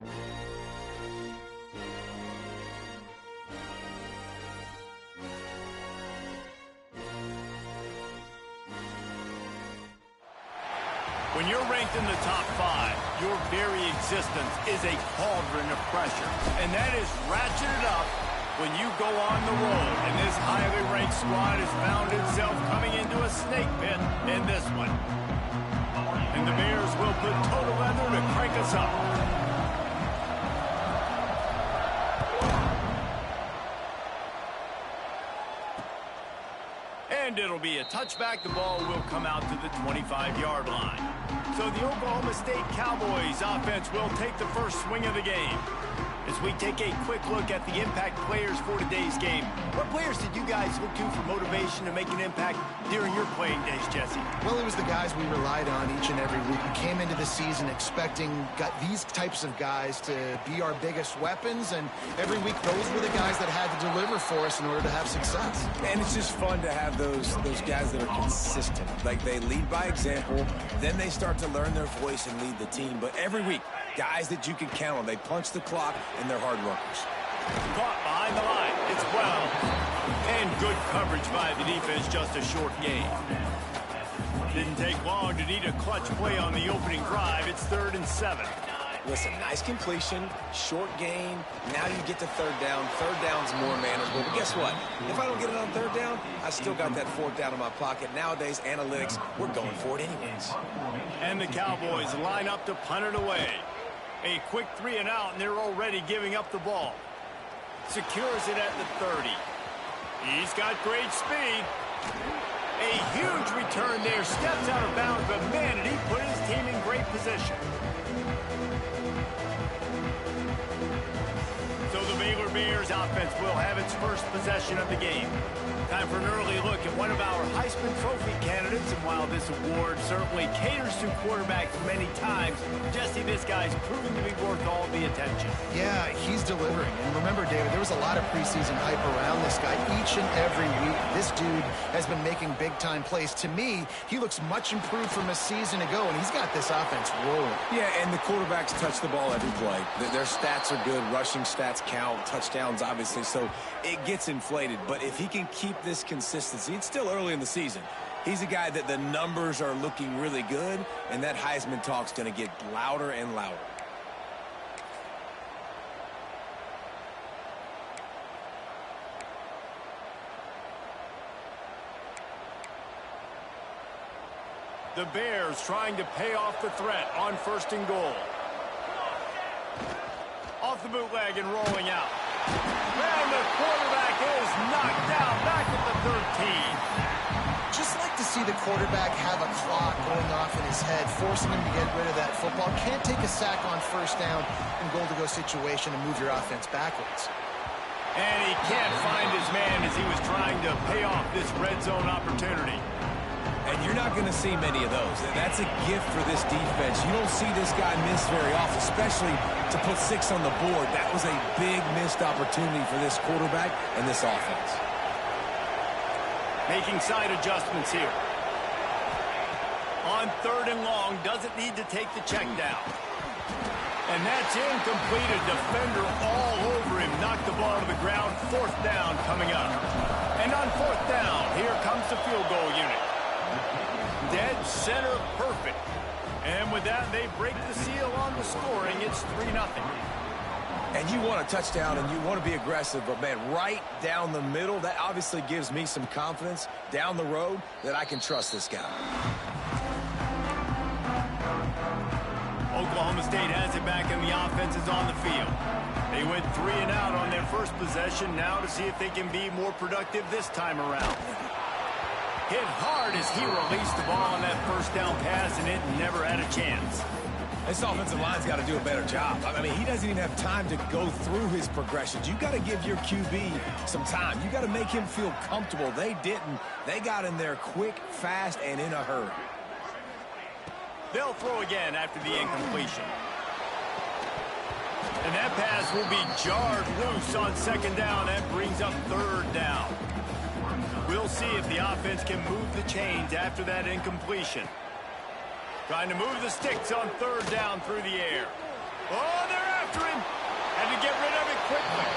When you're ranked in the top 5, your very existence is a cauldron of pressure. And that is ratcheted up when you go on the road. And this highly ranked squad has found itself coming into a snake pit in this one. And the Bears will put total leather to crank us up. And it'll be a touchback. The ball will come out to the 25-yard line. So the Oklahoma State Cowboys offense will take the first swing of the game. As we take a quick look at the impact players for today's game, what players did you guys look to for motivation to make an impact during your playing days, Jesse? Well, it was the guys we relied on each and every week. We came into the season expecting these types of guys to be our biggest weapons, and every week those were the guys that had to deliver for us in order to have success. And it's just fun to have those guys that are consistent. Like, they lead by example, then they start to learn their voice and lead the team. But every week, guys that you can count on. They punch the clock, and they're hard workers. Caught behind the line. It's well. And good coverage by the defense, just a short gain. Didn't take long to need a clutch play on the opening drive. It's 3rd and 7. Listen, nice completion, short gain. Now you get to 3rd down. 3rd down's more manageable. But guess what? If I don't get it on 3rd down, I still got that 4th down in my pocket. Nowadays, analytics, we're going for it anyways. And the Cowboys line up to punt it away. A quick 3 and out, and they're already giving up the ball. Secures it at the 30. He's got great speed. A huge return there. Steps out of bounds, but man, did he put his team in great position. So the Baylor Bears offense will have its first possession of the game. Time for an early look at one of our Heisman Trophy candidates. And while this award certainly caters to quarterbacks many times, Jesse, this guy's proven to be worth all the attention. Yeah, he's delivering. And remember, David, there was a lot of preseason hype around this guy each and every week. This dude has been making big-time plays. To me, he looks much improved from a season ago, and he's got this offense rolling. Yeah, and the quarterbacks touch the ball every play. Their stats are good. Rushing stats count. Touchdowns, obviously. So it gets inflated. But if he can keep this consistency, it's still early in the season. He's a guy that the numbers are looking really good, and that Heisman talk's going to get louder and louder. The Bears trying to pay off the threat on 1st and goal. Off the bootleg and rolling out. And the quarterback is knocked down back at the 13. Just like to see the quarterback have a clock going off in his head, forcing him to get rid of that football. Can't take a sack on 1st down in goal-to-go situation and move your offense backwards. And he can't find his man as he was trying to pay off this red zone opportunity. And you're not going to see many of those. That's a gift for this defense. You don't see this guy miss very often, especially to put 6 on the board. That was a big missed opportunity for this quarterback and this offense. Making side adjustments here. On 3rd and long, doesn't need to take the check down. And that's incomplete. A defender all over him. Knocked the ball to the ground. 4th down coming up. And on 4th down, here comes the field goal unit. Dead center perfect. And with that, they break the seal on the scoring. It's 3-0. And you want a touchdown and you want to be aggressive, but man, right down the middle, that obviously gives me some confidence down the road that I can trust this guy. Oklahoma State has it back and the offense is on the field. They went 3 and out on their first possession. Now to see if they can be more productive this time around. Hit hard as he released the ball on that 1st down pass, and it never had a chance. This offensive line's got to do a better job. I mean, he doesn't even have time to go through his progressions. You got to give your QB some time. You got to make him feel comfortable. They didn't. They got in there quick, fast, and in a hurry. They'll throw again after the incompletion. And that pass will be jarred loose on 2nd down. That brings up 3rd down. We'll see if the offense can move the chains after that incompletion. Trying to move the sticks on 3rd down through the air. Oh, they're after get rid of it quickly.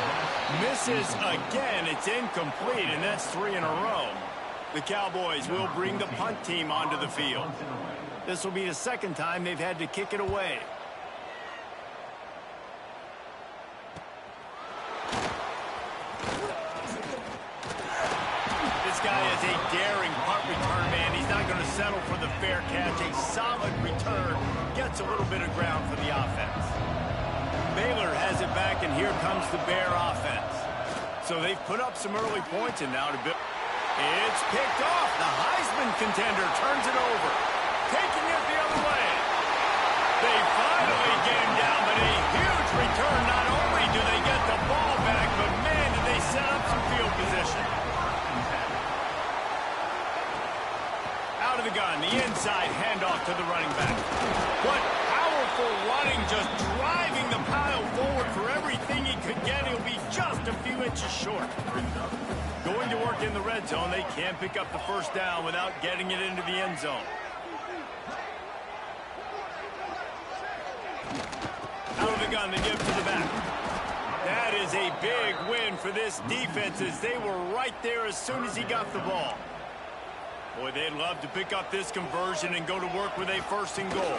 Misses again. It's incomplete, and that's 3 in a row. The Cowboys will bring the punt team onto the field. This will be the second time they've had to kick it away. This guy is a daring punt return man. He's not going to settle for the fair catch. A solid return gets a little bit of ground for the offense. Baylor has it back, and here comes the Bear offense. So they've put up some early points, and now to build. It's picked off. The Heisman contender turns it over, taking it the other way. They finally get him down, but a huge return. Not only do they get the ball back, but man, did they set up some field position. Out of the gun, the inside handoff to the running back. What powerful running, just driving the pile forward for everything he could get. He'll be just a few inches short. Going to work in the red zone. They can't pick up the first down without getting it into the end zone. Out of the gun, they give to the back. That is a big win for this defense, as they were right there as soon as he got the ball. Boy, they'd love to pick up this conversion and go to work with a 1st and goal.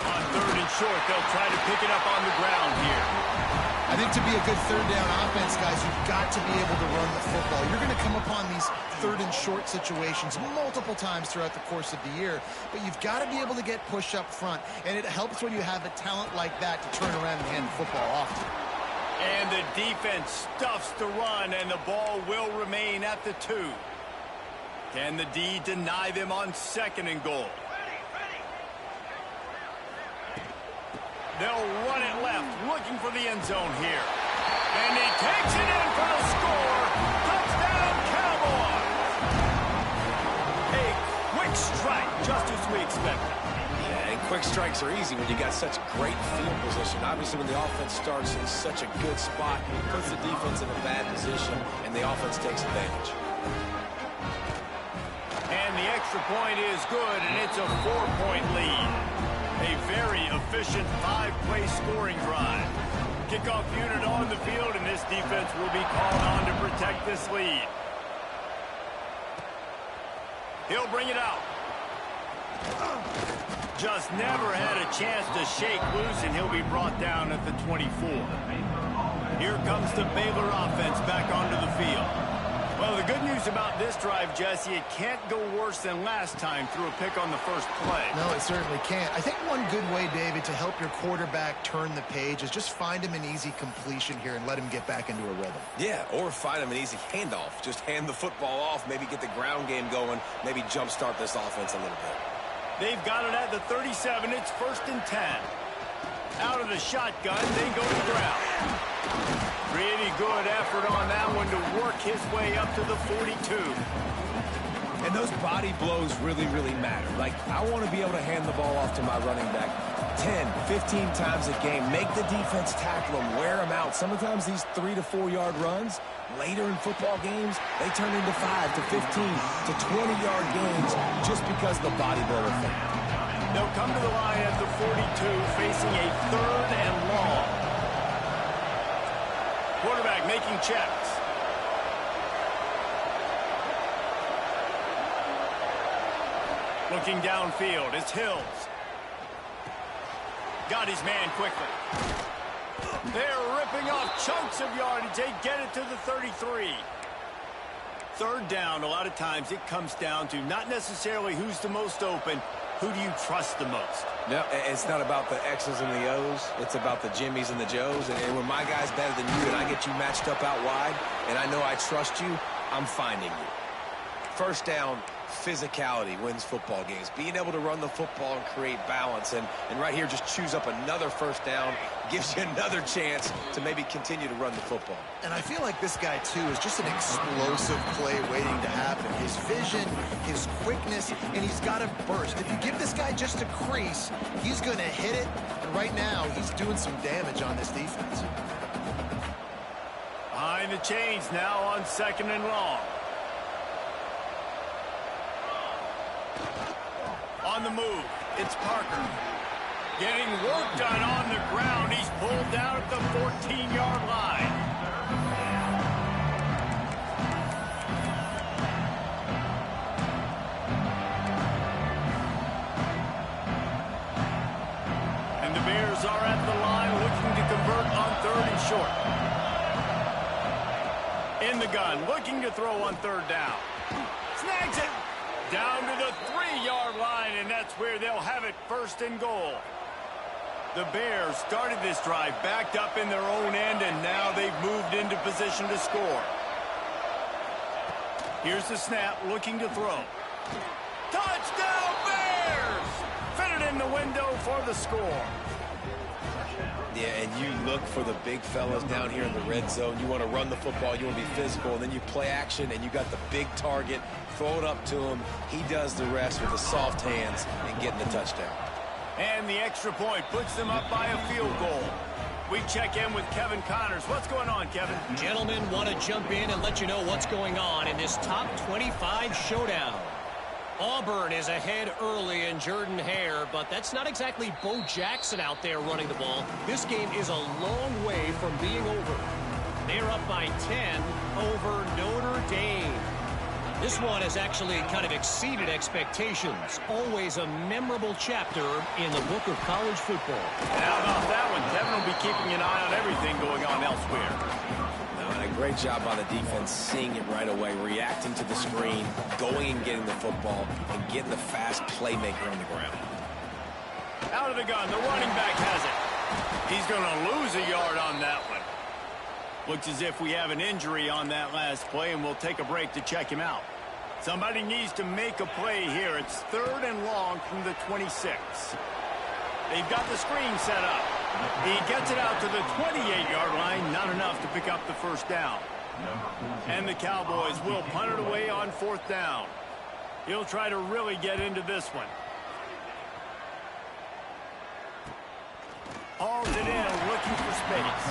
On 3rd and short, they'll try to pick it up on the ground here. I think to be a good 3rd down offense, guys, you've got to be able to run the football. You're going to come upon these 3rd and short situations multiple times throughout the course of the year, but you've got to be able to get push up front, and it helps when you have a talent like that to turn around and hand the football off to. And the defense stuffs the run, and the ball will remain at the 2. Can the D deny them on 2nd and goal? They'll run it left, looking for the end zone here. And he takes it in for the score. Touchdown, Cowboys! A quick strike, just as we expected. Yeah, and quick strikes are easy when you got such great field position. Obviously, when the offense starts in such a good spot, it puts the defense in a bad position, and the offense takes advantage. And the extra point is good, and it's a 4-point lead. A very efficient 5-play scoring drive. Kickoff unit on the field, and this defense will be called on to protect this lead. He'll bring it out. Just never had a chance to shake loose, and he'll be brought down at the 24. Here comes the Baylor offense back onto the field. Well, the good news about this drive, Jesse, it can't go worse than last time through a pick on the first play. No, it certainly can't. I think one good way, David, to help your quarterback turn the page is just find him an easy completion here and let him get back into a rhythm. Yeah, or find him an easy handoff. Just hand the football off, maybe get the ground game going, maybe jumpstart this offense a little bit. They've got it at the 37. It's 1st and 10. Out of the shotgun, they go to the ground. Pretty good effort on that one to work his way up to the 42. And those body blows really, really matter. Like, I want to be able to hand the ball off to my running back 10, 15 times a game. Make the defense tackle them, wear them out. Sometimes these 3 to 4 yard runs, later in football games, they turn into 5 to 15 to 20 yard gains just because of the body blow effect. They'll come to the line at the 42, facing a 3rd and long. Quarterback making checks. Looking downfield, it's Hills. Got his man quickly. They're ripping off chunks of yardage. They get it to the 33. 3rd down, a lot of times it comes down to not necessarily who's the most open, who do you trust the most? No, it's not about the X's and the O's. It's about the Jimmies and the Joes. And when my guy's better than you and I get you matched up out wide and I know I trust you, I'm finding you. 1st down, physicality wins football games. Being able to run the football and create balance. And right here, just choose up another 1st down, gives you another chance to maybe continue to run the football. And I feel like this guy, too, is just an explosive play waiting to happen. His vision, his quickness, and he's got a burst. If you give this guy just a crease, he's going to hit it. And right now, he's doing some damage on this defense. Behind the chains now on 2nd and long. On the move, it's Parker. Getting work done on the ground. He's pulled down at the 14-yard line. And the Bears are at the line looking to convert on 3rd and short. In the gun, looking to throw on 3rd down. Snags it. Down to the 3-yard line, and that's where they'll have it, 1st and goal. The Bears started this drive backed up in their own end, and now they've moved into position to score. Here's the snap, looking to throw. Touchdown, Bears! Fitted in the window for the score. Yeah, and you look for the big fellas down here in the red zone. You want to run the football, you want to be physical, and then you play action, and you got the big target. Throw it up to him. He does the rest with the soft hands and getting the touchdown. And the extra point puts them up by a field goal. We check in with Kevin Connors. What's going on, Kevin? Gentlemen, want to jump in and let you know what's going on in this top 25 showdown. Auburn is ahead early in Jordan-Hare, but that's not exactly Bo Jackson out there running the ball. This game is a long way from being over. They're up by 10 over Notre Dame. This one has actually kind of exceeded expectations. Always a memorable chapter in the book of college football. How about that one? Kevin will be keeping an eye on everything going on elsewhere. A great job by the defense, seeing it right away, reacting to the screen, going and getting the football, and getting the fast playmaker on the ground. Out of the gun, the running back has it. He's going to lose a yard on that one. Looks as if we have an injury on that last play, and we'll take a break to check him out. Somebody needs to make a play here. It's 3rd and long from the 26. They've got the screen set up. He gets it out to the 28-yard line, not enough to pick up the 1st down. And the Cowboys will punt it away on 4th down. He'll try to really get into this one. Hauls it in, looking for space.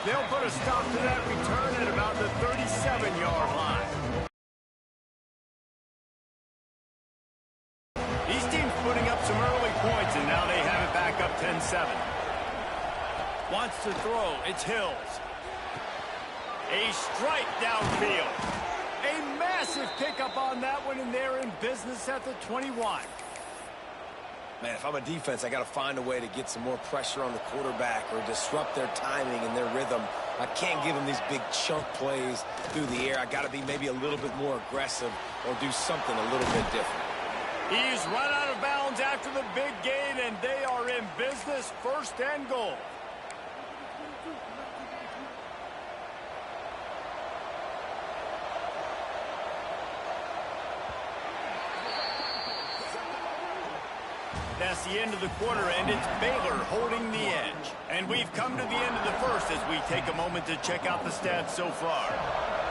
They'll put a stop to that return at about the 37-yard line. These teams putting up some early points, and now they have it back up 10-7. Wants to throw. It's Hills. A strike downfield. A massive pickup on that one, and they're in business at the 21. Man, if I'm a defense, I got to find a way to get some more pressure on the quarterback or disrupt their timing and their rhythm. I can't give them these big chunk plays through the air. I got to be maybe a little bit more aggressive or do something a little bit different. He's run out of bounds after the big gain, and they are in business, 1st and goal. That's the end of the quarter, and it's Baylor holding the edge. And we've come to the end of the 1st as we take a moment to check out the stats so far.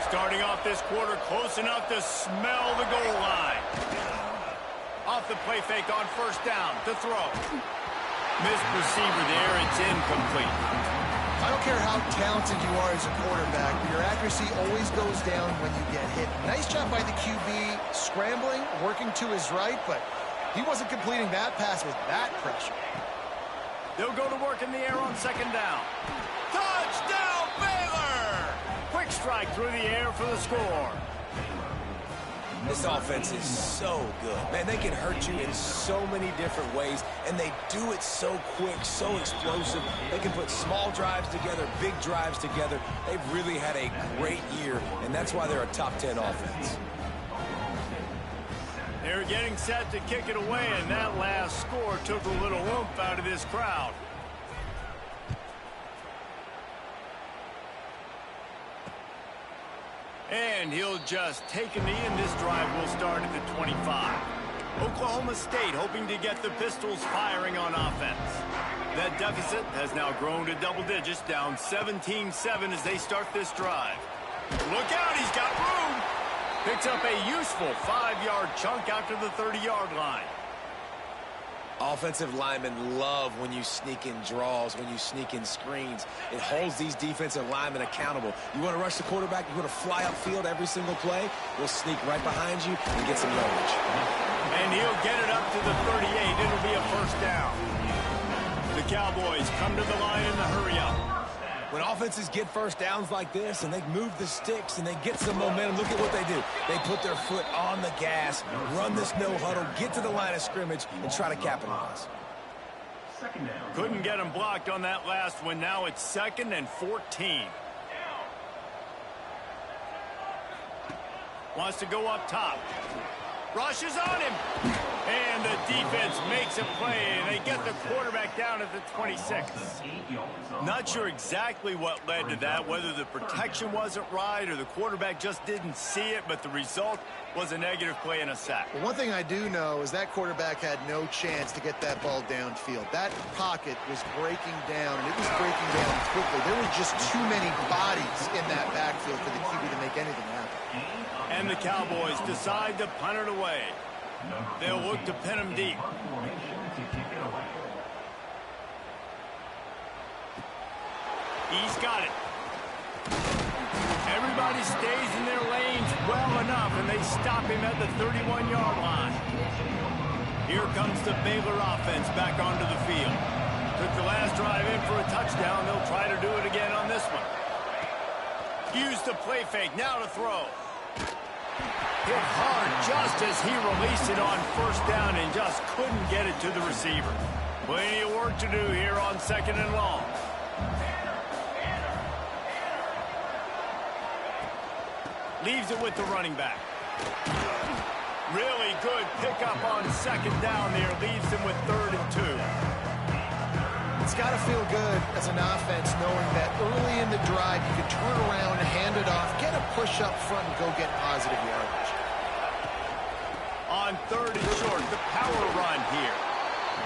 Starting off this quarter close enough to smell the goal line. Off the play fake on 1st down to throw. Missed receiver there. It's incomplete. I don't care how talented you are as a quarterback, your accuracy always goes down when you get hit. Nice job by the QB scrambling, working to his right, but he wasn't completing that pass with that pressure. They'll go to work in the air on 2nd down. Touchdown, Baylor! Quick strike through the air for the score. This offense is so good. Man, they can hurt you in so many different ways, and they do it so quick, so explosive. They can put small drives together, big drives together. They've really had a great year, and that's why they're a top 10 offense. They're getting set to kick it away, and that last score took a little oomph out of this crowd. And he'll just take a knee, and this drive will start at the 25. Oklahoma State hoping to get the Pistols firing on offense. That deficit has now grown to double digits, down 17-7 as they start this drive. Look out, he's got room. Picks up a useful 5-yard chunk out to the 30-yard line. Offensive linemen love when you sneak in draws, when you sneak in screens. It holds these defensive linemen accountable. You want to rush the quarterback, you want to fly upfield every single play, we'll sneak right behind you and get some yardage. And he'll get it up to the 38. It'll be a 1st down. The Cowboys come to the line in the hurry-up. When offenses get first downs like this and they move the sticks and they get some momentum, look at what they do. They put their foot on the gas, run this no huddle, get to the line of scrimmage, and try to capitalize. Couldn't get him blocked on that last one. Now it's 2nd and 14. Wants to go up top. Rushes on him. And the defense makes a play, and they get the quarterback down at the 26. Not sure exactly what led to that, whether the protection wasn't right or the quarterback just didn't see it, but the result was a negative play and a sack. Well, one thing I do know is that quarterback had no chance to get that ball downfield. That pocket was breaking down, and it was breaking down quickly. There were just too many bodies in that backfield for the QB to make anything happen. And the Cowboys decide to punt it away. They'll look to pin him deep. He's got it. Everybody stays in their lanes well enough, and they stop him at the 31-yard line. Here comes the Baylor offense back onto the field. Took the last drive in for a touchdown. They'll try to do it again on this one. Use the play fake. Now to throw. Hit hard just as he released it on first down and just couldn't get it to the receiver. Plenty of work to do here on 2nd and long. Leaves it with the running back. Really good pickup on 2nd down there. Leaves them with 3rd and 2. It's got to feel good as an offense knowing that early in the drive you can turn around, hand it off, get a push up front, and go get positive yardage. On 3rd and short, the power run here.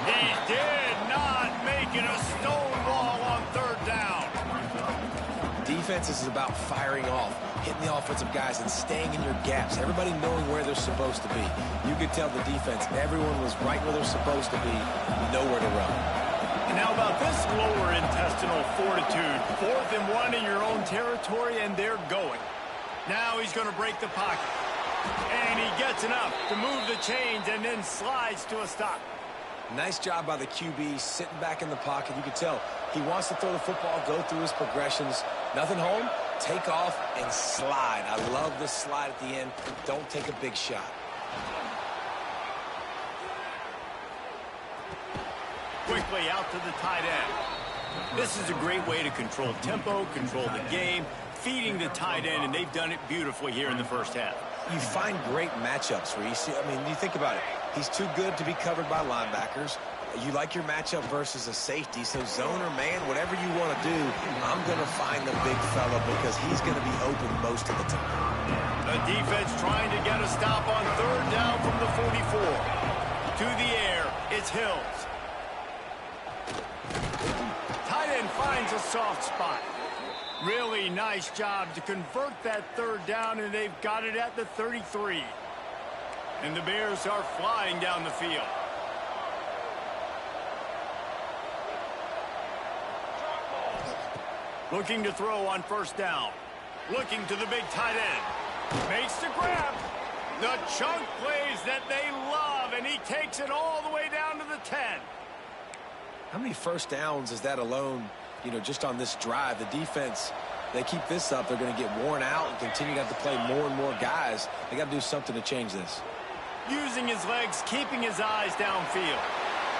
He did not make it a stonewall on 3rd down. Defense is about firing off, hitting the offensive guys and staying in your gaps. Everybody knowing where they're supposed to be. You could tell the defense, everyone was right where they're supposed to be, nowhere to run. And how about this lower intestinal fortitude? 4th and 1 in your own territory, and they're going. Now he's going to break the pocket. And he gets enough to move the chains and then slides to a stop. Nice job by the QB, sitting back in the pocket. You can tell he wants to throw the football, go through his progressions. Nothing home, take off, and slide. I love the slide at the end. Don't take a big shot. Quickly out to the tight end. This is a great way to control tempo, control the game, feeding the tight end, and they've done it beautifully here in the first half. You find great matchups, Reese. I mean, you think about it. He's too good to be covered by linebackers. You like your matchup versus a safety, so zone or man, whatever you want to do, I'm going to find the big fella because he's going to be open most of the time. The defense trying to get a stop on 3rd down from the 44. To the air, it's Hills. Tight end finds a soft spot. Really nice job to convert that 3rd down, and they've got it at the 33. And the Bears are flying down the field. Looking to throw on 1st down. Looking to the big tight end. Makes the grab. The chunk plays that they love, and he takes it all the way down to the 10. How many first downs is that alone, just on this drive? The defense, they keep this up, they're going to get worn out and continue to have to play more and more guys. They got to do something to change this. Using his legs, keeping his eyes downfield.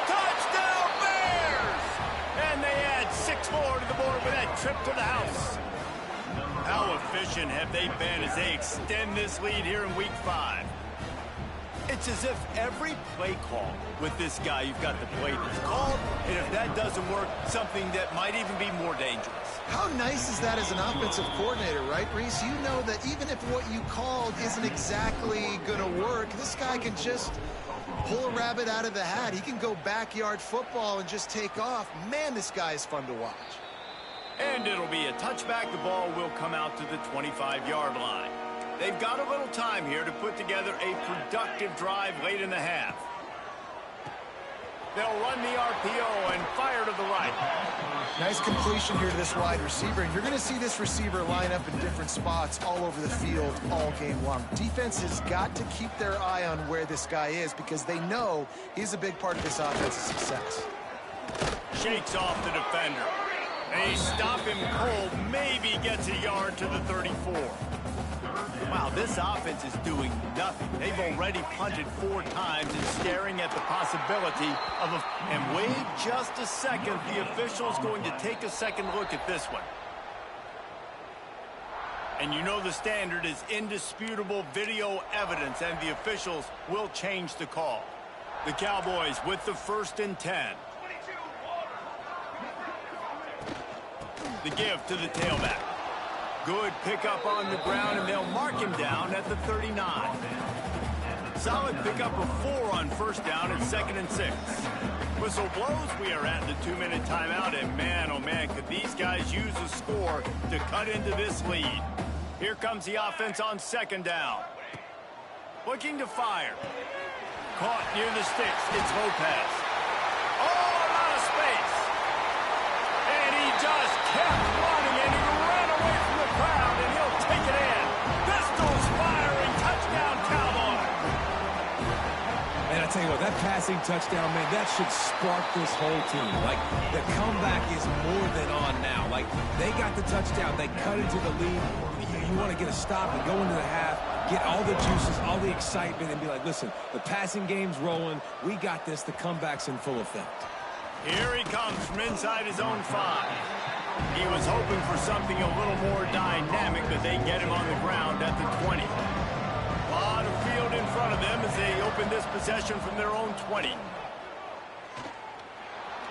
Touchdown Bears! And they add 6 more to the board with that trip to the house. How efficient have they been as they extend this lead here in Week 5? It's as if every play call with this guy, you've got the play that's called, and if that doesn't work, something that might even be more dangerous. How nice is that as an offensive coordinator, right, Reese? You know that even if what you called isn't exactly going to work, this guy can just pull a rabbit out of the hat. He can go backyard football and just take off. Man, this guy is fun to watch. And it'll be a touchback. The ball will come out to the 25-yard line. They've got a little time here to put together a productive drive late in the half. They'll run the RPO and fire to the right. Nice completion here to this wide receiver. And you're going to see this receiver line up in different spots all over the field all game long. Defense has got to keep their eye on where this guy is because they know he's a big part of this offense's success. Shakes off the defender. And he stop him cold, maybe gets a yard to the 34. Wow, this offense is doing nothing. They've already punted 4 times and staring at the possibility of a... And wait just a second. The official's going to take a second look at this one. And you know the standard is indisputable video evidence, and the officials will change the call. The Cowboys with the 1st and 10. The give to the tailback. Good pickup on the ground, and they'll mark him down at the 39. Solid pickup of 4 on 1st down and 2nd and 6. Whistle blows, we are at the 2-minute timeout, and man, oh man, could these guys use a score to cut into this lead. Here comes the offense on 2nd down. Looking to fire. Caught near the sticks, it's Lopez. Oh, out of space. And he just kept running, and he ran away from the crowd, and he'll take it in. Pistols firing, touchdown Cowboys. And I tell you what, that passing touchdown, man, that should spark this whole team. Like, the comeback is more than on now. Like, they got the touchdown, they cut into the lead. You want to get a stop and go into the half, get all the juices, all the excitement, and be like, listen, the passing game's rolling. We got this. The comeback's in full effect. Here he comes from inside his own 5. He was hoping for something a little more dynamic, but they get him on the ground at the 20. A lot of field in front of them as they open this possession from their own 20.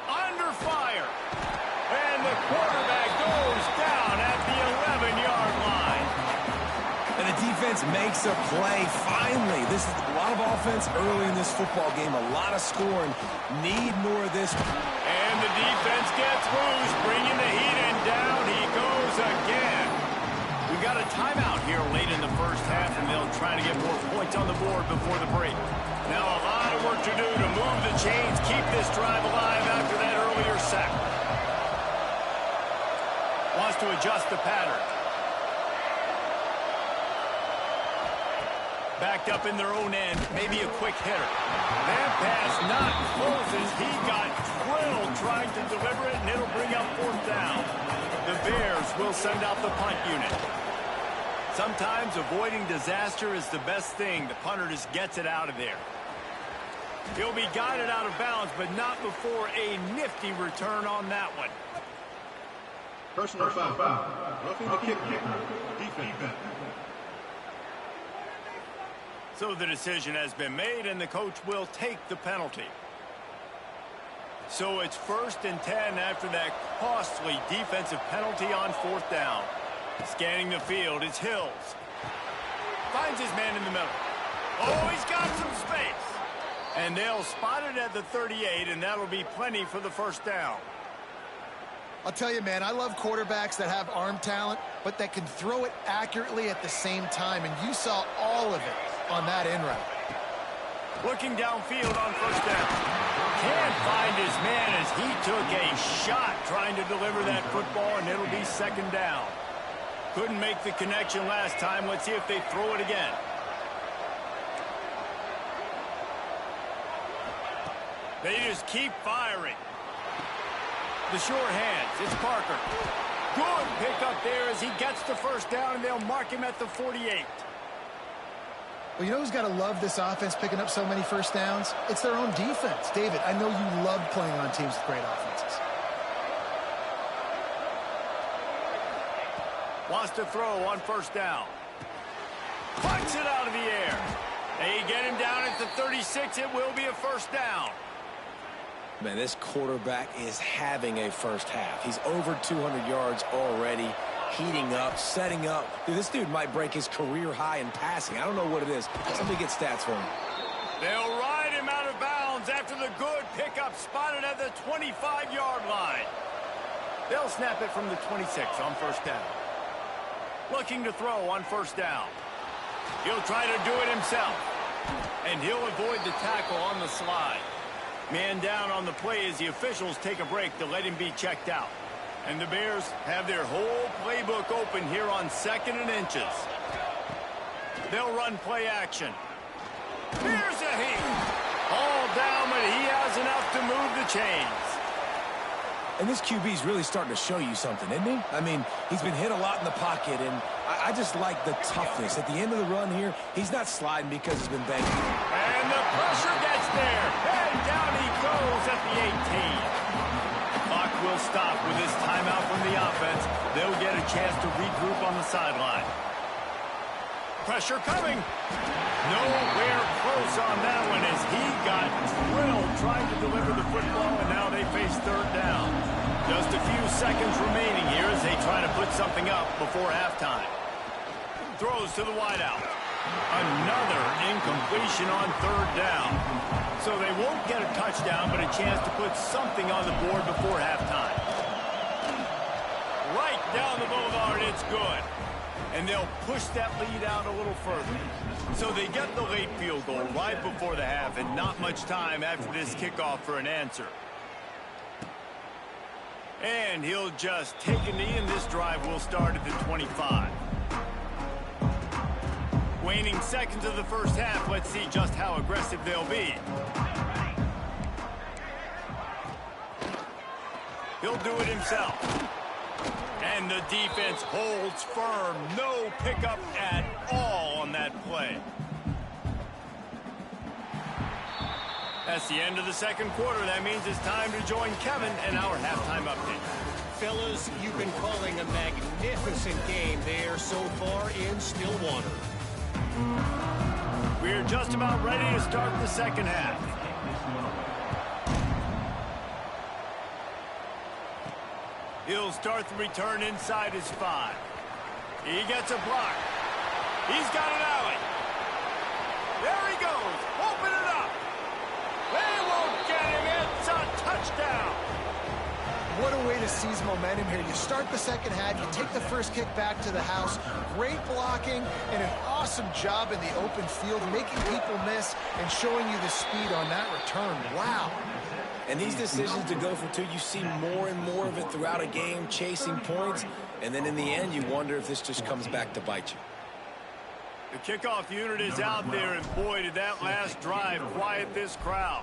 Under fire. And the quarterback goes down at the 11-yard line. And the defense makes a play. Finally, this is a lot of offense early in this football game. A lot of scoring. Need more of this. And the defense gets loose, bringing the heat, and down he goes again. We got a timeout here late in the 1st half, and they'll try to get more points on the board before the break. Now a lot of work to do to move the chains, keep this drive alive after that earlier sack. Wants to adjust the pattern. Backed up in their own end, maybe a quick hitter. That pass not close as he got drilled trying to deliver it, and it'll bring up 4th down. The Bears will send out the punt unit. Sometimes avoiding disaster is the best thing. The punter just gets it out of there. He'll be guided out of bounds, but not before a nifty return on that one. Personal foul. Roughing the kicker. Defense. So the decision has been made, and the coach will take the penalty. So it's 1st and 10 after that costly defensive penalty on 4th down. Scanning the field, it's Hills. Finds his man in the middle. Oh, he's got some space. And they'll spot it at the 38, and that'll be plenty for the 1st down. I'll tell you, man, I love quarterbacks that have arm talent, but that can throw it accurately at the same time, and you saw all of it on that end route. Looking downfield on 1st down. Can't find his man as he took a shot trying to deliver that football, and it'll be 2nd down. Couldn't make the connection last time. Let's see if they throw it again. They just keep firing. The short hands, it's Parker. Good pickup there as he gets the 1st down, and they'll mark him at the 48. Well, you know who's got to love this offense picking up so many 1st downs? It's their own defense. David, I know you love playing on teams with great offenses. Wants to throw on 1st down. Punts it out of the air. They get him down at the 36. It will be a 1st down. Man, this quarterback is having a 1st half. He's over 200 yards already, heating up, setting up. Dude, this dude might break his career high in passing. I don't know what it is. Somebody get stats for him. They'll ride him out of bounds after the good pickup spotted at the 25-yard line. They'll snap it from the 26 on 1st down. Looking to throw on 1st down. He'll try to do it himself. And he'll avoid the tackle on the slide. Man down on the play as the officials take a break to let him be checked out. And the Bears have their whole playbook open here on 2nd and inches. They'll run play action. Here's a heat. All down, but he has enough to move the chains. And this QB's really starting to show you something, isn't he? I mean, he's been hit a lot in the pocket, and I just like the toughness. At the end of the run here, he's not sliding because he's been banged. And the pressure gets there. And down he goes at the 18. Clock will stop with this timeout from the offense. They'll get a chance to regroup on the sideline. Pressure coming. Nowhere close on that one as he got drilled trying to deliver the football, and now they face third down. Just a few seconds remaining here as they try to put something up before halftime. Throws to the wideout. Another incompletion on third down. So they won't get a touchdown, but a chance to put something on the board before halftime. Right down the boulevard, it's good. And they'll push that lead out a little further. So they get the late field goal right before the half, and not much time after this kickoff for an answer. And he'll just take a knee, and this drive will start at the 25. Waning seconds of the first half, let's see just how aggressive they'll be. He'll do it himself. And the defense holds firm. No pickup at all on that play. That's the end of the second quarter. That means it's time to join Kevin and our halftime update. Fellas, you've been calling a magnificent game there so far in Stillwater. We're just about ready to start the second half. He'll start the return inside his 5. He gets a block. He's got an alley. There he goes. Open it up. They won't get him. It's a touchdown. What a way to seize momentum here. You start the second half, you take the first kick back to the house. Great blocking and an awesome job in the open field, making people miss and showing you the speed on that return. Wow. And these decisions to go for 2, you see more and more of it throughout a game, chasing points. And then in the end, you wonder if this just comes back to bite you. The kickoff unit is out there, and boy, did that last drive quiet this crowd.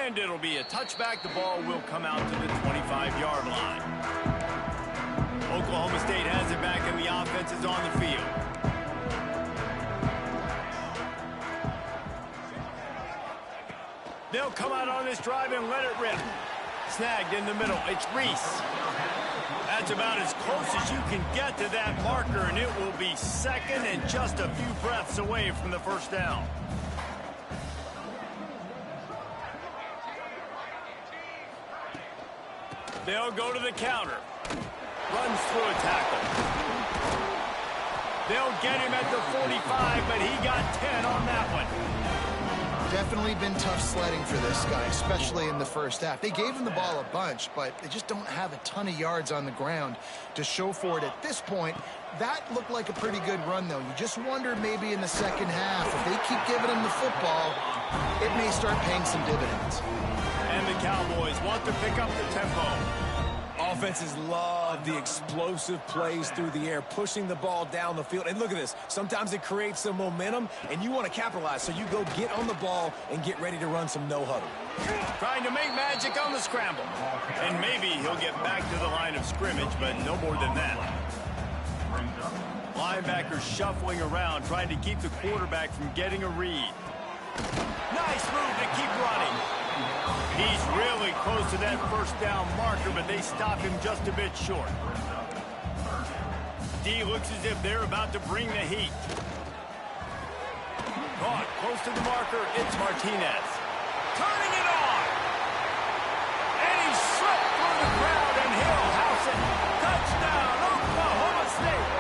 And it'll be a touchback. The ball will come out to the 25-yard line. Oklahoma State has it back, and the offense is on the field. They'll come out on this drive and let it rip. Snagged in the middle. It's Reese. That's about as close as you can get to that marker, and it will be second and just a few breaths away from the first down. They'll go to the counter. Runs through a tackle. They'll get him at the 45, but he got 10 on that one. Definitely been tough sledding for this guy, especially in the first half. They gave him the ball a bunch, but they just don't have a ton of yards on the ground to show for it at this point. That looked like a pretty good run, though. You just wonder maybe in the second half, if they keep giving him the football, it may start paying some dividends. And the Cowboys want to pick up the tempo. Offenses love the explosive plays through the air, pushing the ball down the field. And look at this. Sometimes it creates some momentum, and you want to capitalize. So you go get on the ball and get ready to run some no-huddle. Trying to make magic on the scramble. And maybe he'll get back to the line of scrimmage, but no more than that. Linebackers shuffling around, trying to keep the quarterback from getting a read. Nice move to keep running. He's really close to that first down marker, but they stop him just a bit short. D looks as if they're about to bring the heat. Caught close to the marker, it's Martinez. Turning it on! And he slipped through the crowd, and he'll house it. Touchdown, Oklahoma State!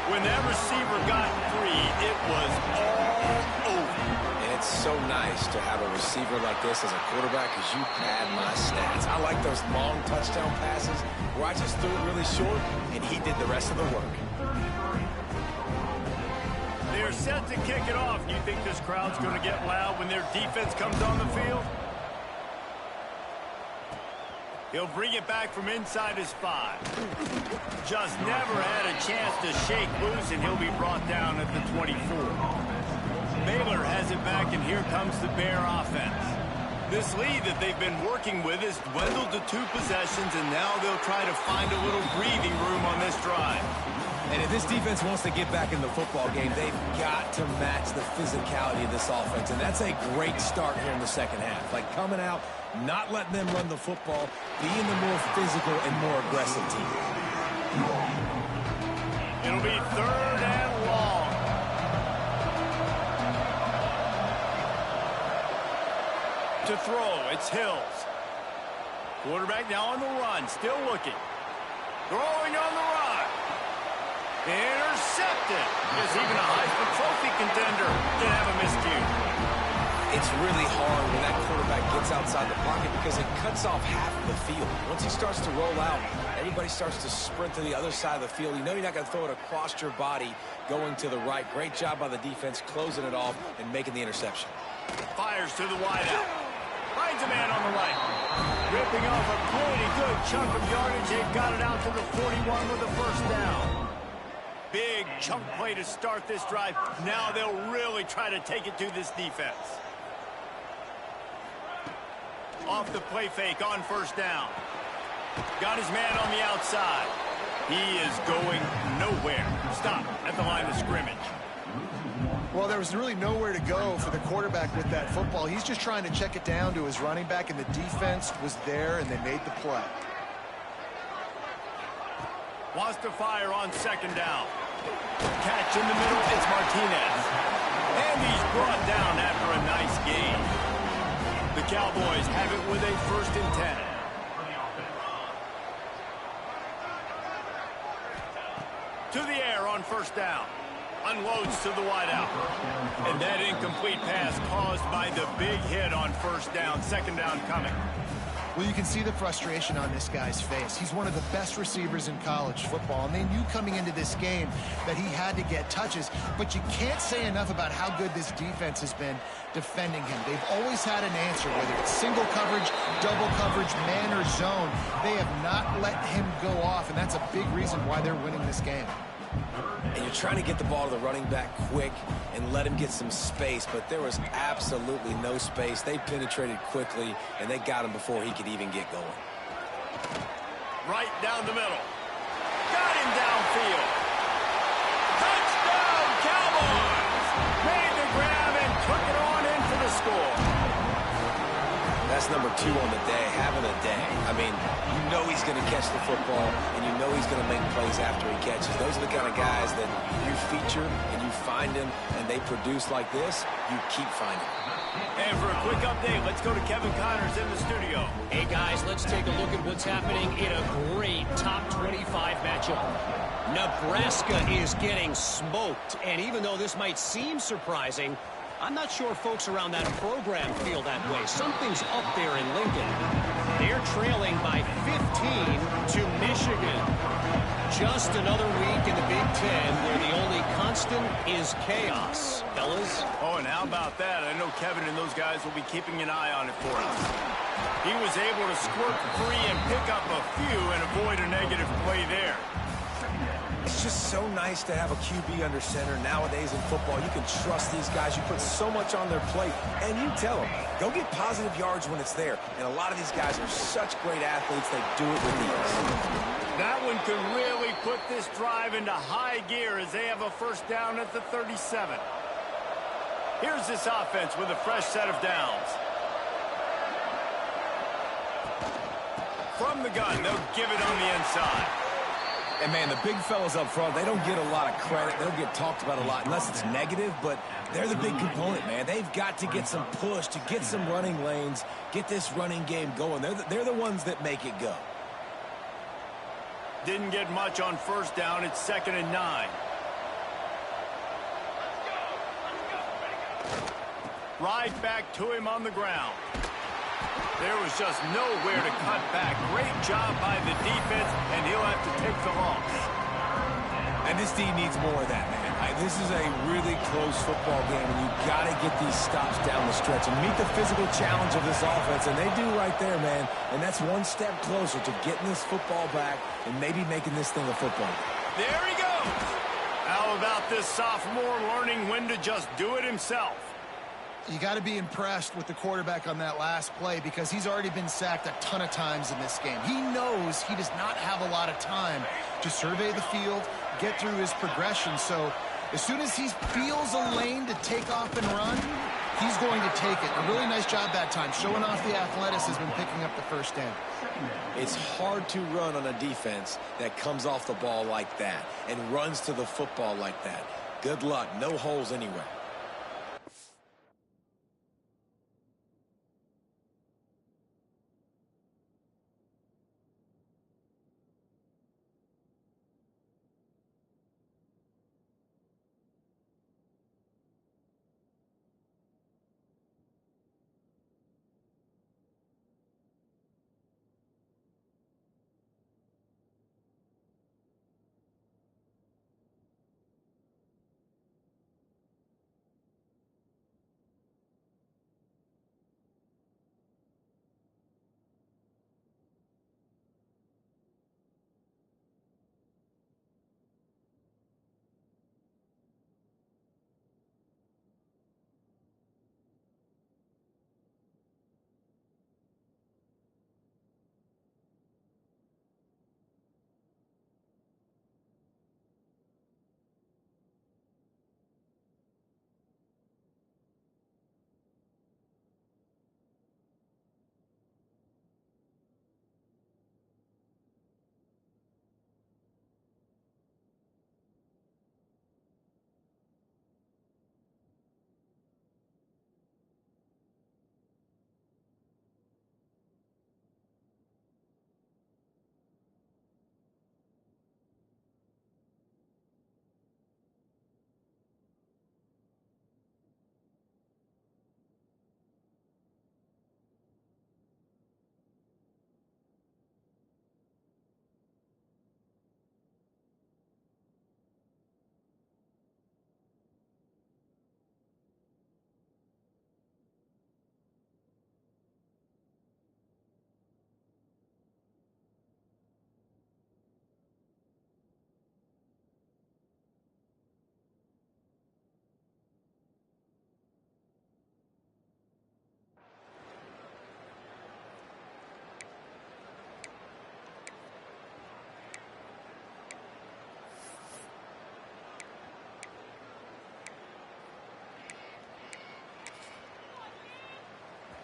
When that receiver got free, it was all over. It's so nice to have a receiver like this as a quarterback because you pad my stats. I like those long touchdown passes where I just threw it really short and he did the rest of the work. They're set to kick it off. Do you think this crowd's going to get loud when their defense comes on the field? He'll bring it back from inside his 5. Just never had a chance to shake loose, and he'll be brought down at the 24. Baylor has it back, and here comes the Bear offense. This lead that they've been working with has dwindled to 2 possessions, and now they'll try to find a little breathing room on this drive. And if this defense wants to get back in the football game, they've got to match the physicality of this offense, and that's a great start here in the second half. Like coming out, not letting them run the football, being the more physical and more aggressive team. It'll be 3rd and long. To throw, it's Hills. Quarterback now on the run, still looking. Throwing on the run. Intercepted. Guess even a Heisman Trophy contender can have a miscue. It's really hard when that quarterback gets outside the pocket because it cuts off half of the field. Once he starts to roll out, everybody starts to sprint to the other side of the field. You know you're not going to throw it across your body going to the right. Great job by the defense closing it off and making the interception. Fires to the wideout. Finds a man on the right. Ripping off a pretty good chunk of yardage. They've got it out to the 41 with a first down. Big chunk play to start this drive. Now they'll really try to take it to this defense. Off the play fake on first down. Got his man on the outside. He is going nowhere. Stop at the line of scrimmage. Well, there was really nowhere to go for the quarterback with that football. He's just trying to check it down to his running back, and the defense was there, and they made the play. Wants to fire on second down. Catch in the middle, it's Martinez. And he's brought down after a nice gain. The Cowboys have it with a 1st and 10. To the air on first down. Unloads to the wideout. And that incomplete pass caused by the big hit on first down. Second down coming. Well, you can see the frustration on this guy's face. He's one of the best receivers in college football, and they knew coming into this game that he had to get touches, but you can't say enough about how good this defense has been defending him. They've always had an answer, whether it's single coverage, double coverage, man or zone. They have not let him go off, and that's a big reason why they're winning this game. And you're trying to get the ball to the running back quick and let him get some space, but there was absolutely no space. They penetrated quickly, and they got him before he could even get going. Right down the middle. Got him downfield. Touchdown, Cowboys! Made the grab and took it on in for the score. That's number 2 on the day, having a day. I mean, you know he's going to catch the football, and you know he's going to make plays after he catches. Those are the kind of guys that you feature and you find them, and they produce like this, you keep finding them. And for a quick update, let's go to Kevin Connors in the studio. Hey, guys, let's take a look at what's happening in a great top 25 matchup. Nebraska is getting smoked, and even though this might seem surprising, I'm not sure folks around that program feel that way. Something's up there in Lincoln. They're trailing by 15 to Michigan. Just another week in the Big Ten where the only constant is chaos. Fellas? Oh, and how about that? I know Kevin and those guys will be keeping an eye on it for us. He was able to squirt free and pick up a few and avoid a negative play there. It's just so nice to have a QB under center nowadays in football. You can trust these guys. You put so much on their plate, and you tell them, go get positive yards when it's there. And a lot of these guys are such great athletes, they do it with ease. That one could really put this drive into high gear as they have a first down at the 37. Here's this offense with a fresh set of downs. From the gun, they'll give it on the inside. And, man, the big fellas up front, they don't get a lot of credit. They don't get talked about a lot unless it's negative, but they're the big component, man. They've got to get some push, to get some running lanes, get this running game going. They're the ones that make it go. Didn't get much on first down. It's 2nd and 9. Right back to him on the ground. There was just nowhere to cut back. Great job by the defense, and he'll have to take the loss. And this team needs more of that, man. This is a really close football game, and you've got to get these stops down the stretch and meet the physical challenge of this offense, and they do right there, man. And that's one step closer to getting this football back and maybe making this thing a football game. There he goes. Out feel about this sophomore learning when to just do it himself? You got to be impressed with the quarterback on that last play because he's already been sacked a ton of times in this game. He knows he does not have a lot of time to survey the field, get through his progression. So as soon as he feels a lane to take off and run, he's going to take it. A really nice job that time, showing off the athleticism, picking up the first down. It's hard to run on a defense that comes off the ball like that and runs to the football like that. Good luck. No holes anywhere.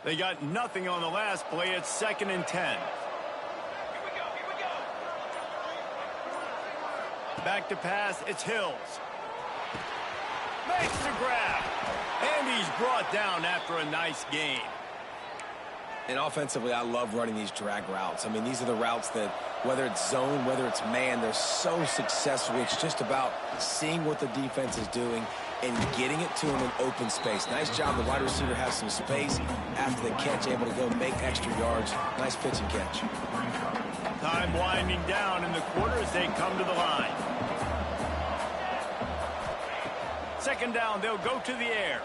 They got nothing on the last play. It's 2nd and 10. Back to pass. It's Hills. Makes the grab. And he's brought down after a nice gain. And offensively, I love running these drag routes. I mean, these are the routes that, whether it's zone, whether it's man, they're so successful. It's just about seeing what the defense is doing and getting it to him in open space. Nice job. The wide receiver has some space after the catch, able to go make extra yards. Nice pitch and catch. Time winding down in the quarter as they come to the line. 2nd down, they'll go to the air.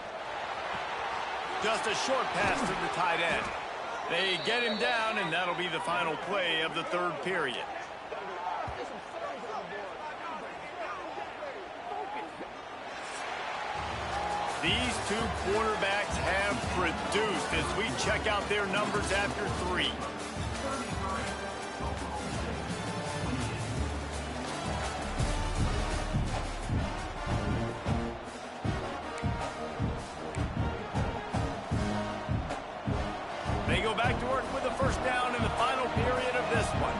Just a short pass to the tight end. They get him down, and that'll be the final play of the 3rd period. These two quarterbacks have produced as we check out their numbers after 3. They go back to work with a 1st down in the final period of this one.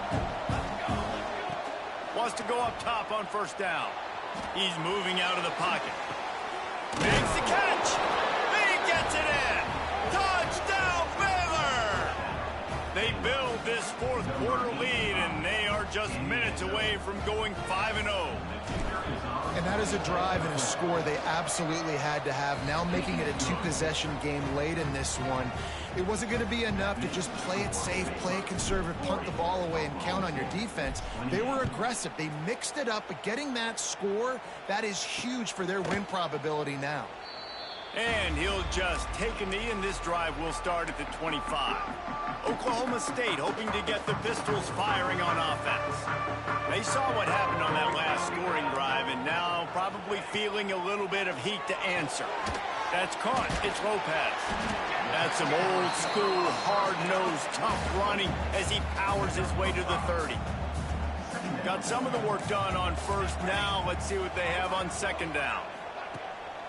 Wants to go up top on 1st down. He's moving out of the pocket. Makes the catch. He gets it in. Touchdown, Baylor! They build this 4th quarter lead, and they are just minutes away from going 5-0. And that is a drive and a score they absolutely had to have. Now making it a 2-possession game late in this one. It wasn't going to be enough to just play it safe, play it conservative, punt the ball away, and count on your defense. They were aggressive. They mixed it up, but getting that score, that is huge for their win probability now. And he'll just take a knee, and this drive will start at the 25. Oklahoma State hoping to get the Pistols firing on offense. They saw what happened on that last scoring drive, and now probably feeling a little bit of heat to answer. That's caught. It's Lopez. That's some old-school, hard-nosed, tough running as he powers his way to the 30. Got some of the work done on first. Now let's see what they have on second down.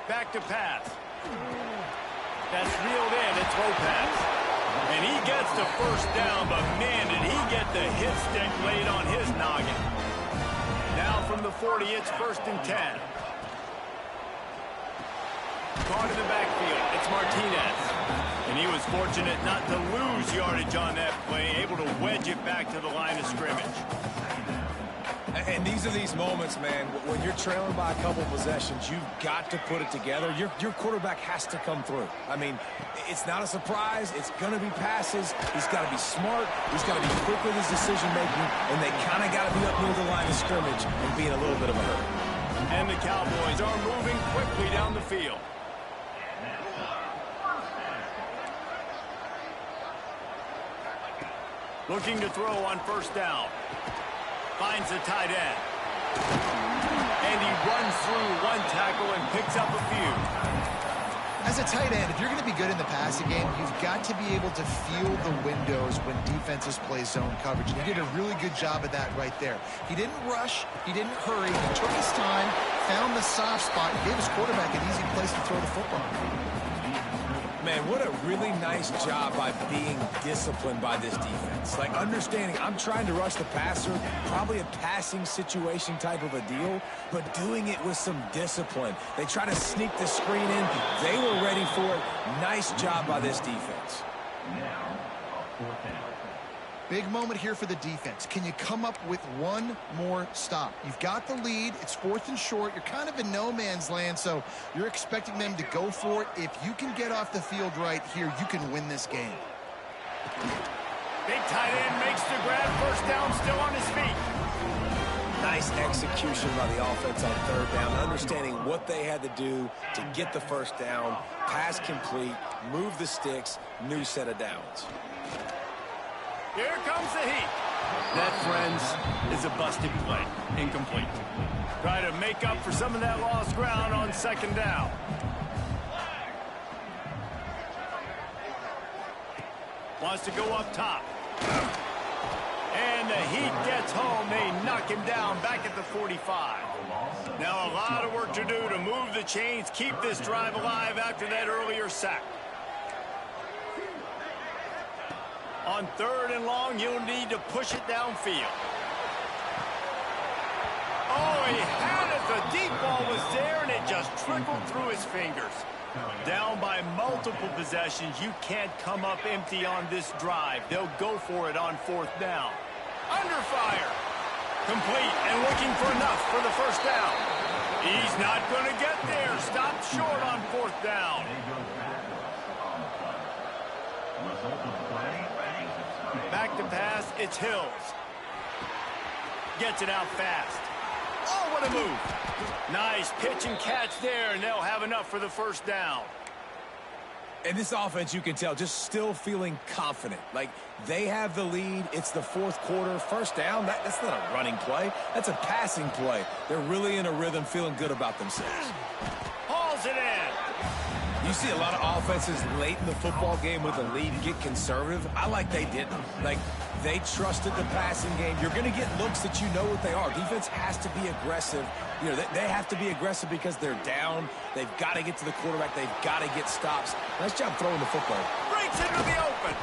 Back to pass. That's reeled in. It's Lopez. And he gets the first down, but man, did he get the hit stick laid on his noggin. Now from the 40, it's 1st and 10. Caught in the backfield. It's Martinez. And he was fortunate not to lose yardage on that play, able to wedge it back to the line of scrimmage. And these are these moments, man, when you're trailing by a couple possessions, you've got to put it together. Your quarterback has to come through. I mean, it's not a surprise. It's going to be passes. He's got to be smart. He's got to be quick with his decision-making, and they kind of got to be up near the line of scrimmage and be in a little bit of a hurry. And the Cowboys are moving quickly down the field. Looking to throw on first down. Finds the tight end. And he runs through one tackle and picks up a few. As a tight end, if you're going to be good in the passing game, you've got to be able to feel the windows when defenses play zone coverage. And he did a really good job of that right there. He didn't rush. He didn't hurry. He took his time, found the soft spot, and gave his quarterback an easy place to throw the football. Man, what a really nice job by being disciplined by this defense. Like, understanding I'm trying to rush the passer, probably a passing situation type of a deal, but doing it with some discipline. They try to sneak the screen in. They were ready for it. Nice job by this defense. Big moment here for the defense. Can you come up with one more stop? You've got the lead. It's 4th and short. You're kind of in no man's land, so you're expecting them to go for it. If you can get off the field right here, you can win this game. Big tight end makes the grab. First down, still on his feet. Nice execution by the offense on third down, understanding what they had to do to get the first down, pass complete, move the sticks, new set of downs. Here comes the heat. That, friends, is a busted play. Incomplete. Try to make up for some of that lost ground on second down. Wants to go up top. And the Heat gets home. They knock him down back at the 45. Now a lot of work to do to move the chains, keep this drive alive after that earlier sack. On 3rd and long, you'll need to push it downfield. Oh, he had it. The deep ball was there, and it just trickled through his fingers. Down by multiple possessions. You can't come up empty on this drive. They'll go for it on 4th down. Under fire. Complete and looking for enough for the first down. He's not going to get there. Stopped short on 4th down. Back to pass, it's Hills. Gets it out fast. Oh, what a move. Nice pitch and catch there, and they'll have enough for the first down. And this offense, you can tell, just still feeling confident. Like, they have the lead. It's the 4th quarter. First down, that's not a running play. That's a passing play. They're really in a rhythm, feeling good about themselves. Hauls it in. You see a lot of offenses late in the football game with a lead get conservative. I like they didn't. Like, they trusted the passing game. You're going to get looks that you know what they are. Defense has to be aggressive. You know, they have to be aggressive because they're down. They've got to get to the quarterback. They've got to get stops. Nice job throwing the football. Breaks into the open.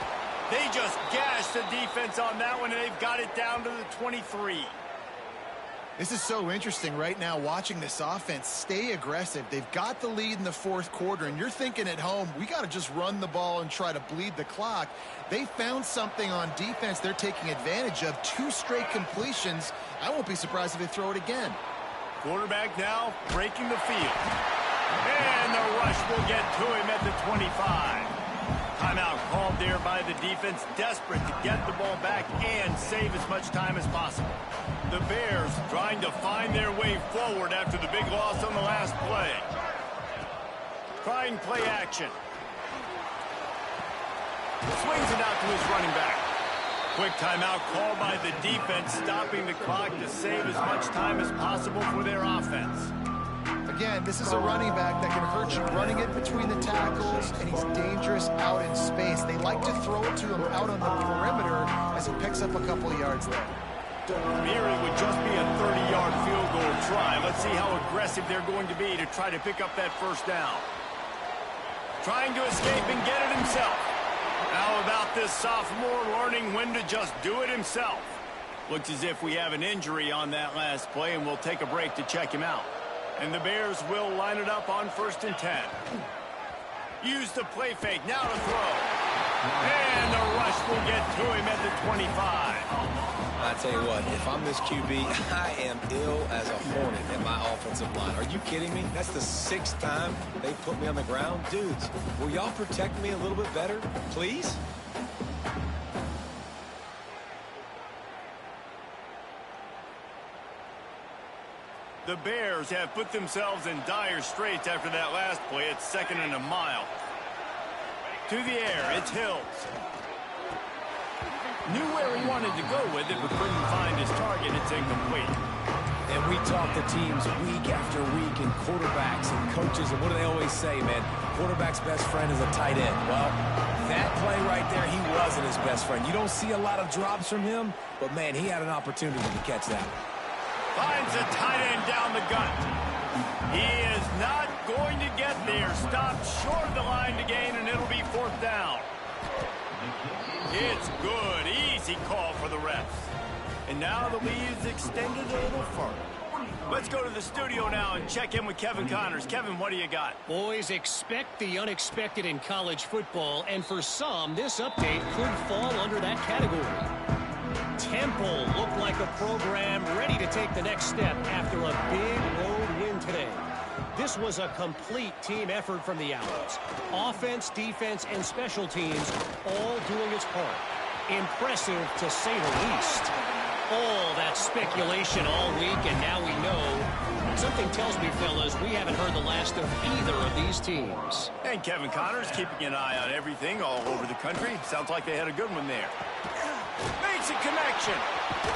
They just gashed the defense on that one, and they've got it down to the 23. This is so interesting right now, watching this offense stay aggressive. They've got the lead in the 4th quarter, and you're thinking at home, we got to just run the ball and try to bleed the clock. They found something on defense they're taking advantage of. 2 straight completions. I won't be surprised if they throw it again. Quarterback now breaking the field. And the rush will get to him at the 25. Timeout called there by the defense, desperate to get the ball back and save as much time as possible. The Bears trying to find their way forward after the big loss on the last play. Trying play action. Swings it out to his running back. Quick timeout called by the defense, stopping the clock to save as much time as possible for their offense. Again, this is a running back that can hurt you running it between the tackles, and he's dangerous out in space. They like to throw it to him out on the perimeter as he picks up a couple of yards there. Here it would just be a 30-yard field goal try. Let's see how aggressive they're going to be to try to pick up that first down. Trying to escape and get it himself. How about this sophomore learning when to just do it himself? Looks as if we have an injury on that last play, and we'll take a break to check him out. And the Bears will line it up on 1st and 10. Use the play fake, now to throw. And the rush will get to him at the 25. I tell you what, if I'm this QB, I am ill as a hornet in my offensive line. Are you kidding me? That's the 6th time they put me on the ground. Dudes, will y'all protect me a little bit better, please? The Bears have put themselves in dire straits after that last play. It's 2nd and a mile. To the air, it's Hills. Knew where he wanted to go with it, but couldn't find his target. It's incomplete. And we talk to teams week after week, and quarterbacks and coaches, and what do they always say, man? Quarterback's best friend is a tight end. Well, that play right there, he wasn't his best friend. You don't see a lot of drops from him, but, man, he had an opportunity to catch that. Finds a tight end down the gut. He is not going to get there. Stopped short of the line to gain, and it'll be 4th down. It's good. Easy call for the refs. And now the lead is extended a little further. Let's go to the studio now and check in with Kevin Connors. Kevin, what do you got? Boys, expect the unexpected in college football, and for some, this update could fall under that category. Temple looked like a program ready to take the next step after a big road win today. This was a complete team effort from the Owls. Offense, defense, and special teams all doing its part. Impressive, to say the least. All that speculation all week, and now we know. Something tells me, fellas, we haven't heard the last of either of these teams. And Kevin Connors keeping an eye on everything all over the country. Sounds like they had a good one there. Makes a connection.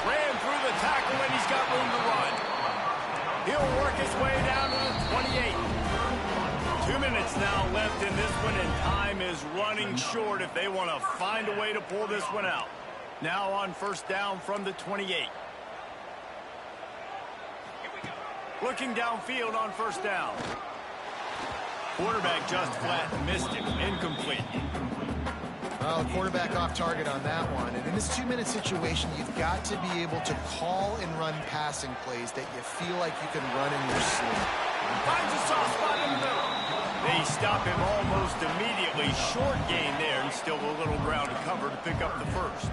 Ran through the tackle, and he's got room to run. He'll work his way down to the 28. 2 minutes now left in this one, and time is running short if they want to find a way to pull this one out. Now on 1st down from the 28. Looking downfield on 1st down. Quarterback just flat missed him. Incomplete. Well, quarterback off target on that one. And in this 2-minute situation, you've got to be able to call and run passing plays that you feel like you can run in your sleep. Finds a soft spot in the middle. They stop him almost immediately. Short gain there, and still a little ground to cover to pick up the first.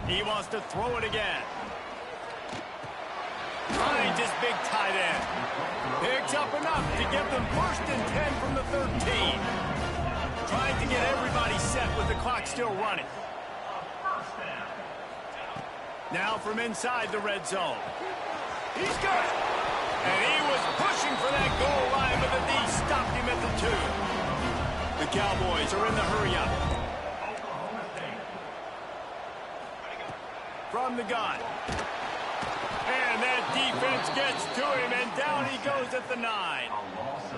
He wants to throw it again. Finds his big tight end. Picks up enough to give them 1st and 10 from the 13. Trying to get everybody set with the clock still running. Now from inside the red zone. He's got it. And he was pushing for that goal line, but the D stopped him at the 2. The Cowboys are in the hurry-up. From the gun. And that defense gets to him, and down he goes at the 9.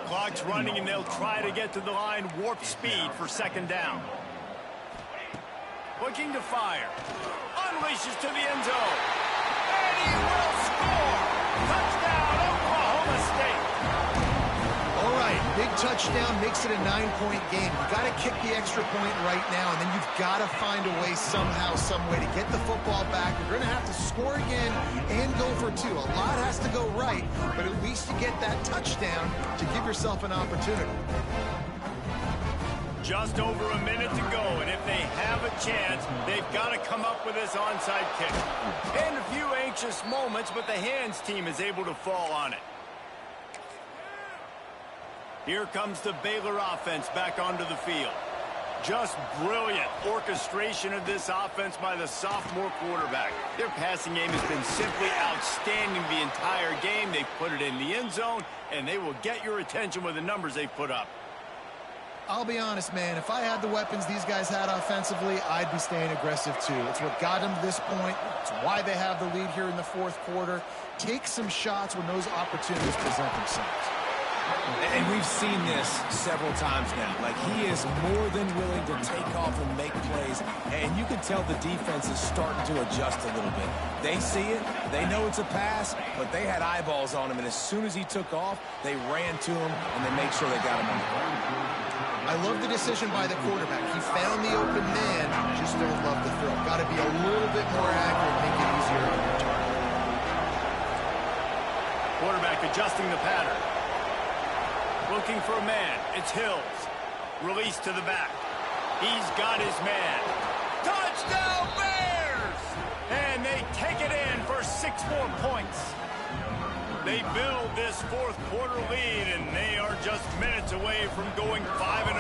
Clock's running, and they'll try to get to the line warp speed for 2nd down. Looking to fire. Unleashes to the end zone. And he will score! Touchdown, Oklahoma State! All right, big touchdown makes it a 9-point game. You got to kick the extra point right now, and then you've got to find a way somehow, some way to get the football back. You're going to have to score again and go for 2. A lot has to go right, but at least you get that touchdown to give yourself an opportunity. Just over a minute to go, and if they have a chance, they've got to come up with this onside kick. And a few anxious moments, but the hands team is able to fall on it. Here comes the Baylor offense back onto the field. Just brilliant orchestration of this offense by the sophomore quarterback. Their passing game has been simply outstanding the entire game. They've put it in the end zone, and they will get your attention with the numbers they've put up. I'll be honest, man, if I had the weapons these guys had offensively, I'd be staying aggressive too. It's what got them to this point. It's why they have the lead here in the fourth quarter. Take some shots when those opportunities present themselves. And we've seen this several times now. Like, he is more than willing to take off and make plays. And you can tell the defense is starting to adjust a little bit. They see it. They know it's a pass, but they had eyeballs on him. And as soon as he took off, they ran to him, and they made sure they got him on the ground. I love the decision by the quarterback. He found the open man. Just don't love the throw. Got to be a little bit more accurate, make it easier on your target. Quarterback adjusting the pattern. Looking for a man. It's Hills. Release to the back. He's got his man. Touchdown Bears! And they take it in for 6 more points. They build this fourth quarter lead, and they are just minutes away from going 5-0.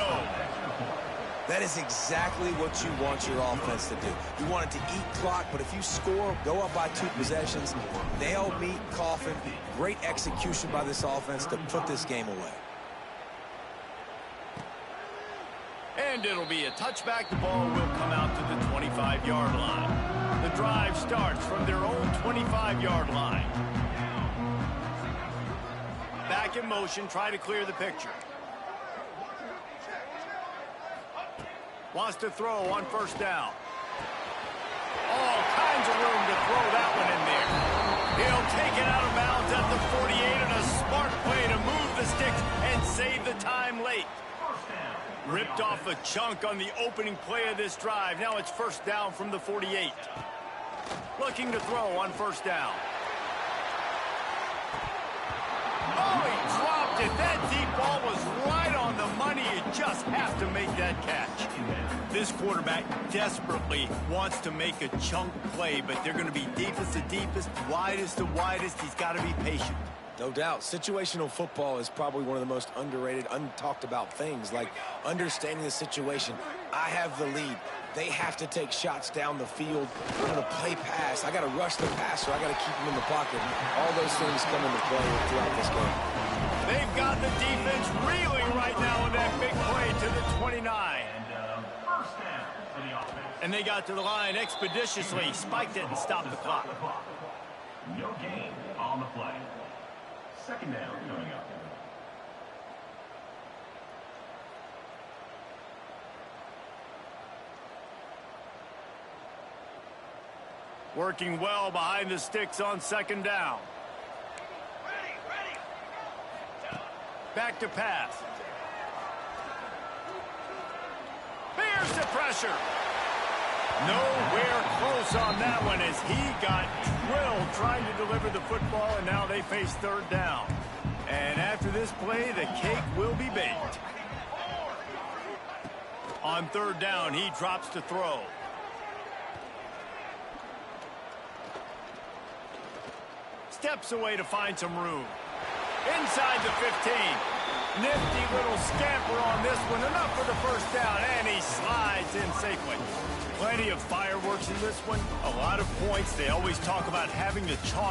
That is exactly what you want your offense to do. You want it to eat clock, but if you score, go up by 2 possessions, nail, meet, coffin. Great execution by this offense to put this game away. And it'll be a touchback. The ball will come out to the 25-yard line. The drive starts from their own 25-yard line. Back in motion, try to clear the picture. Wants to throw on first down. All kinds of room to throw that one in there. He'll take it out of bounds at the 48, and a smart play to move the sticks and save the time late. Ripped off a chunk on the opening play of this drive. Now it's first down from the 48. Looking to throw on first down. Oh, he dropped it. That deep ball was right on the money. You just have to make that catch. This quarterback desperately wants to make a chunk play, but they're going to be deepest to deepest, widest to widest. He's got to be patient. No doubt. Situational football is probably one of the most underrated, untalked about things, like understanding the situation. I have the lead. They have to take shots down the field. I'm going to play pass. I got to rush the passer. I got to keep him in the pocket. All those things come into play throughout this game. They've got the defense reeling right now with that big play to the 29. And they got to the line expeditiously, spiked it, and stopped the clock. No gain on the play. Second down coming up. Working well behind the sticks on second down. Back to pass. Bears the pressure. Nowhere close on that one as he got drilled trying to deliver the football, and now they face third down. And after this play, the cake will be baked. On third down, he drops to throw. Steps away to find some room. Inside the 15. Nifty little scamper on this one. Enough for the first down, and he slides in safely. Plenty of fireworks in this one. A lot of points. They always talk about having to chalk